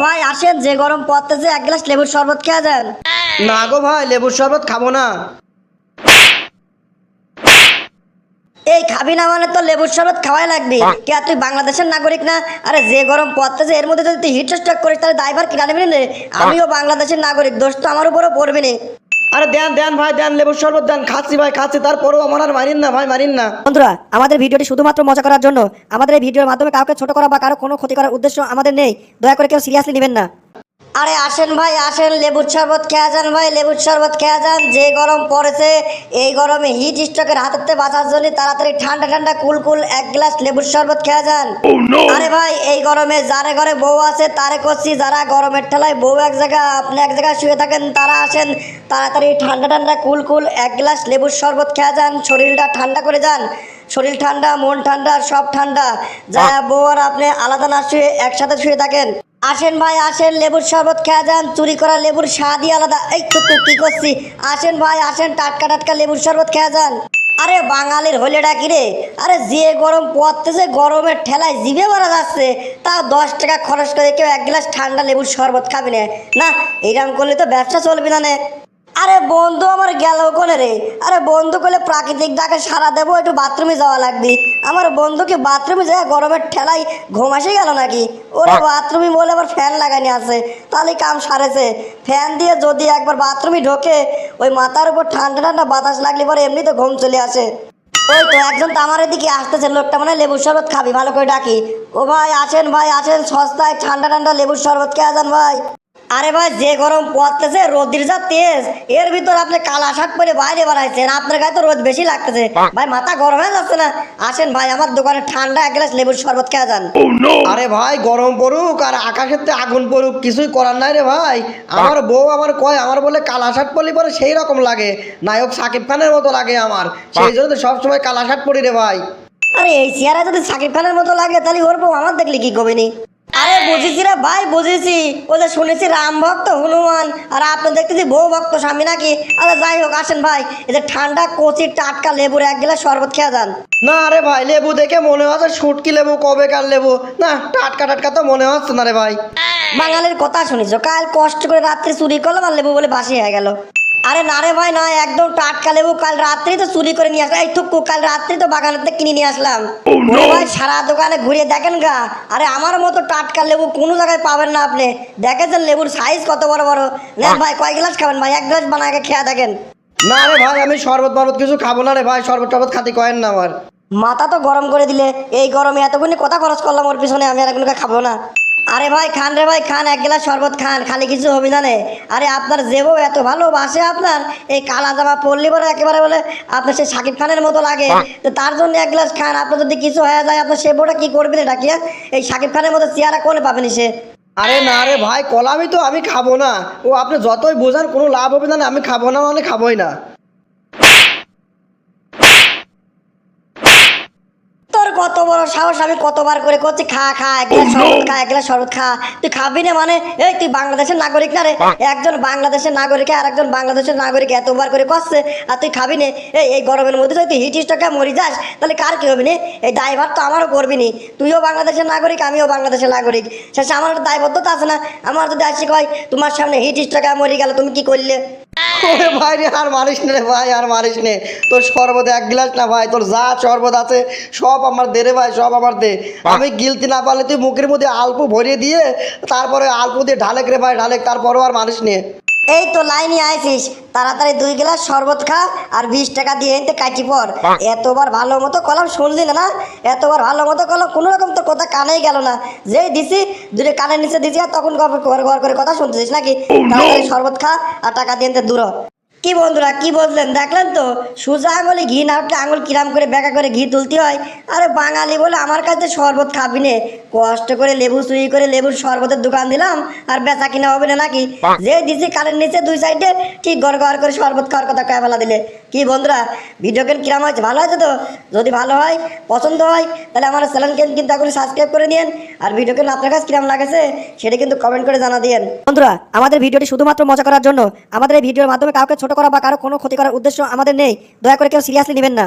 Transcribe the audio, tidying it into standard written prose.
ভাই আসেন, যে গরম পড়তেছে এক গ্লাস লেবুর শরবত খেয়ে যান। না গো ভাই, লেবুর শরবত খাবো না। এই খাবি না মানে তো লেবুর শরবত খাওয়াই লাগবে। কে তুই বাংলাদেশের নাগরিক না? আরে যে গরম পড়তেছে এর মধ্যে যদি তুই হিট স্ট্রোক করিস তাহলে দায়ভার কিনা নেবি রে? আমিও বাংলাদেশের নাগরিক, দোষ তো আমার উপরও পড়বি না। আরে দেন দেন ভাই, দেন লেবুর শরবত দেন। খাচ্ছি ভাই খাচ্ছি, তারপরেও আমার আর মারিন না ভাই, মারিন না। বন্ধুরা, আমাদের ভিডিওটি শুধুমাত্র মজা করার জন্য, আমাদের এই ভিডিওর মাধ্যমে কাউকে ছোট করা বা কারো কোনো ক্ষতি করার উদ্দেশ্য আমাদের নেই। দয়া করে কেউ সিরিয়াসলি নেবেন না। আরে আসেন ভাই আসেন, লেবুর শরবত খেয়ে যান ভাই, লেবুর শরবত খেয়ে যান। যে গরম পড়েছে এই গরমে হিট স্ট্রোকের হাত থেকে বাঁচার জন্য তাড়াতাড়ি ঠান্ডা ঠান্ডা কুল কুল এক গ্লাস লেবুর শরবত খেয়ে যান। আরে ভাই এই গরমে যারা ঘরে বউ আছে তারে করছি, যারা গরমের ঠেলায় বউ এক জায়গায় আপনি এক জায়গায় শুয়ে থাকেন তারা আসেন, তাড়াতাড়ি ঠান্ডা ঠান্ডা কুল কুল এক গ্লাস লেবুর শরবত খেয়ে যান, শরীরটা ঠান্ডা করে যান। শরীর ঠান্ডা, মন ঠান্ডা, সব ঠান্ডা। যা বউ আর আপনি আলাদা না শুয়ে একসাথে শুয়ে থাকেন। আসেন ভাই আসেন, লেবুর শরবত খেয়ে যান। চুরি করা লেবুর স্বাদই আলাদা। এই তো কি করছি? আসেন ভাই আসেন, টাটকা টাটকা লেবুর শরবত খেয়ে যান। আরে বাঙালির হলেটা কি রে? আরে যে গরম পড়তেছে গরমের ঠেলায় জিভে মারা যাচ্ছে, তা 10 টাকা খরচ করে কেউ এক গ্লাস ঠান্ডা লেবুর শরবত খাবি না? না, এইরকম করলে তো ব্যবসা চলবে না। আরে বন্ধু আমার গেল কোনে রে? আরে বন্ধু করলে প্রাকৃতিক ডাকে সারা দেবো, একটু বাথরুমে যাওয়া লাগবে। আমার বন্ধুকে বাথরুমে যায় গরমের ঠেলায় ঘুম আসে গেল নাকি? ওরা বাথরুমে বলে আবার ফ্যান লাগানি আছে, তাহলে কাম সারেছে। ফ্যান দিয়ে যদি একবার বাথরুমে ঢোকে, ওই মাথার উপর ঠান্ডা ঠান্ডা বাতাস লাগলে পরে এমনি তো ঘুম চলে আসে। ওই তো একজন তো আমার এদিকে আসতেছে, লোকটা মানে লেবুর শরবত খাবি, ভালো করে ডাকি। ও ভাই আসেন সস্তায় ঠান্ডা ঠান্ডা লেবুর শরবত খেয়ে যান ভাই। আরে ভাই যে গরম পড়তেছে, রোদের যা তেজ, এর ভিতর আপনি কালা শার্ট পরে বাইরে বাড়াইছেন, আপনার গায়ে তো রোদ বেশি লাগতেছে ভাই, মাথা গরম হয়ে যাচ্ছে না? আসেন ভাই আমার দোকানে ঠান্ডা এক গ্লাস লেবুর শরবত খেয়ে যান। আরে ভাই গরম পড়ুক আর আকাশের থেকে আগুন পড়ুক, কিছুই করার নাই রে ভাই। আমার বউ আমার কয়, আমার বলে কালা শার্ট পরলে পরে সেই রকম লাগে, নায়ক সাকিব খানের মতো লাগে আমার, সেই জন্য তো সবসময় কালা শার্ট পরি রে ভাই। আরে এই চেহারা যদি সাকিব খানের মতো লাগে তাহলে ওর বউ আমার দেখলে কি কবেনি? আরে বুঝেছি রে ভাই বুঝেছি, ও যে শুনেছি রাম ভক্ত হনুমান, আর আপনি দেখতেছি বউ ভক্ত স্বামী নাকি? আরে যাই হোক আসেন ভাই, এই যে ঠান্ডা কচি টাটকা লেবুর এক গ্লাস শরবত খেয়ে যান। না রে ভাই, লেবু দেখে মনে হচ্ছে শুটকি লেবু, কবেকার লেবু, না টাটকা টাটকা তো মনে হচ্ছে না রে ভাই। বাঙালির কথা শুনিস, কাল কষ্ট করে রাত্রে চুরি করলাম আর লেবু বলে বাসি হয়ে গেল। আরে না রে ভাই না, একদম টাটকা লেবু কাল রাত্রি তো চুরি করে নিয়ে আসলাম। এই থুকু কাল রাত্রি তো বাগানের থেকে কিনে নিয়ে আসলাম। ওরে ভাই সারা দোকানে ঘুরে দেখেন গা, আরে আমার মতো টাটকা লেবু কোনো জায়গায় পাবেন না আপনি। দেখেছেন লেবুর সাইজ কত বড় বড়? নেন ভাই কয় গ্লাস খাবেন ভাই? এক গ্লাস বানাকে খেয়ে দেখেন। না রে ভাই, আমি শরবত মরবত কিছু খাবো না রে ভাই, শরবত টরবত খাতে কয়েন না আমার। মাথা তো গরম করে দিলে, এই গরমে এতক্ষণ কথা খরচ করলাম ওর পিছনে, আমি আর এখনকার খাবো না। আরে ভাই খান রে ভাই খান, এক গ্লাস শরবত খান, খালি কিছু হবে না রে। আরে আপনার যেবো এত ভালোবাসে আপনার, এই কালা জামা পরলি পরে একেবারে বলে আপনার সে শাকিব খানের মতো লাগে, তো তার জন্য এক গ্লাস খান। আপনার যদি কিছু হয়ে যায় আপনার সে বউটা কি করবেন এটা কি? এই শাকিব খানের মতো চেহারা কোনে পাবেনি সে? আরে না রে ভাই, কলামি তো আমি খাবো না। ও আপনি যতই বোঝান কোনো লাভ হবে না, আমি খাবো না মানে খাবোই না। তোর কত বড় সাহস, আমি কতবার করে করছি খা খা এক গ্লাস শরবত খা, এক গ্লাস শরবত খা, তুই খাবি না মানে? এই তুই বাংলাদেশের নাগরিক না রে? একজন বাংলাদেশের নাগরিক আর একজন বাংলাদেশের নাগরিক এতবার করে করছে আর তুই খাবি না? এই গরমের মধ্যে যদি তুই হিট স্ট্রোকে মরি যাস তাহলে কার কি হবে না? এই দায়ভার তো আমারও করবি নি। তুইও বাংলাদেশের নাগরিক আমিও বাংলাদেশের নাগরিক, শেষে আমার একটা দায়বদ্ধতা আছে না? আমার যদি আসি কয় তোমার সামনে হিট স্ট্রোকে মরি গেল তুমি কি করলে? ওরে ভাই রে, আর মারিস নে রে ভাই, আর মারিস নে। তোর শরবত এক গ্লাস না ভাই, তোর যা শরবত আছে সব আমার দে রে ভাই, সব আমার দে। আমি গিলতে না পারলে তুই মুখের মধ্যে অল্প ভরিয়ে দিয়ে তারপরে অল্প দিয়ে ঢালেক রে ভাই, ঢালেক, তারপরেও আর মারিস নে। এই তো লাইনে আইছিস, তাড়াতাড়ি 2 গ্লাস শরবত খা আর 20 টাকা দিয়ে এনতে কাটি পর। এতবার ভালো মতো কলাম শুনলি না? এতবার ভালো মতো কলাম কোনো রকম তো কথা কানেই গেল না। যেই দিছি দুটো কানের নিচে দিছি আর তখন ঘর ঘর করে কথা শুনতেছিস নাকি? তাড়াতাড়ি শরবত খা আর টাকা দিয়ে এনতে দূর হ। কি বন্ধুরা কি বললেন দেখলেন তো? সোজা আঙুলে ঘি না উঠলে আঙুল কিরাম করে বেঁকা করে ঘি তুলতে হয়। আরে বাঙালি বলে আমার কাছে শরবত খাবি নে, কষ্ট করে লেবু চুরি করে লেবুর শরবতের দোকান দিলাম আর বেচা কিনা হবে না নাকি? যে দিছি কানের নিচে 2 সাইডে ঠিক গড় গড় করে শরবত খাওয়ার কথা কয়ে ফেলা দিলে। কি বন্ধুরা ভিডিও কেন কিরাম হয়েছে? ভালো হয়েছে তো? যদি ভালো হয় পছন্দ হয় তাহলে আমার চ্যানেলকে কিন্তু এখন সাবস্ক্রাইব করে দিন, আর ভিডিও কেন আপনার কাছে কিরাম লাগেছে সেটা কিন্তু কমেন্ট করে জানা দিন। বন্ধুরা, আমাদের ভিডিওটি শুধুমাত্র মজা করার জন্য, আমাদের এই ভিডিওর মাধ্যমে কাউকে ছোট করা বা কারো কোনো ক্ষতি করার উদ্দেশ্য আমাদের নেই। দয়া করে কেউ সিরিয়াসলি নেবেন না।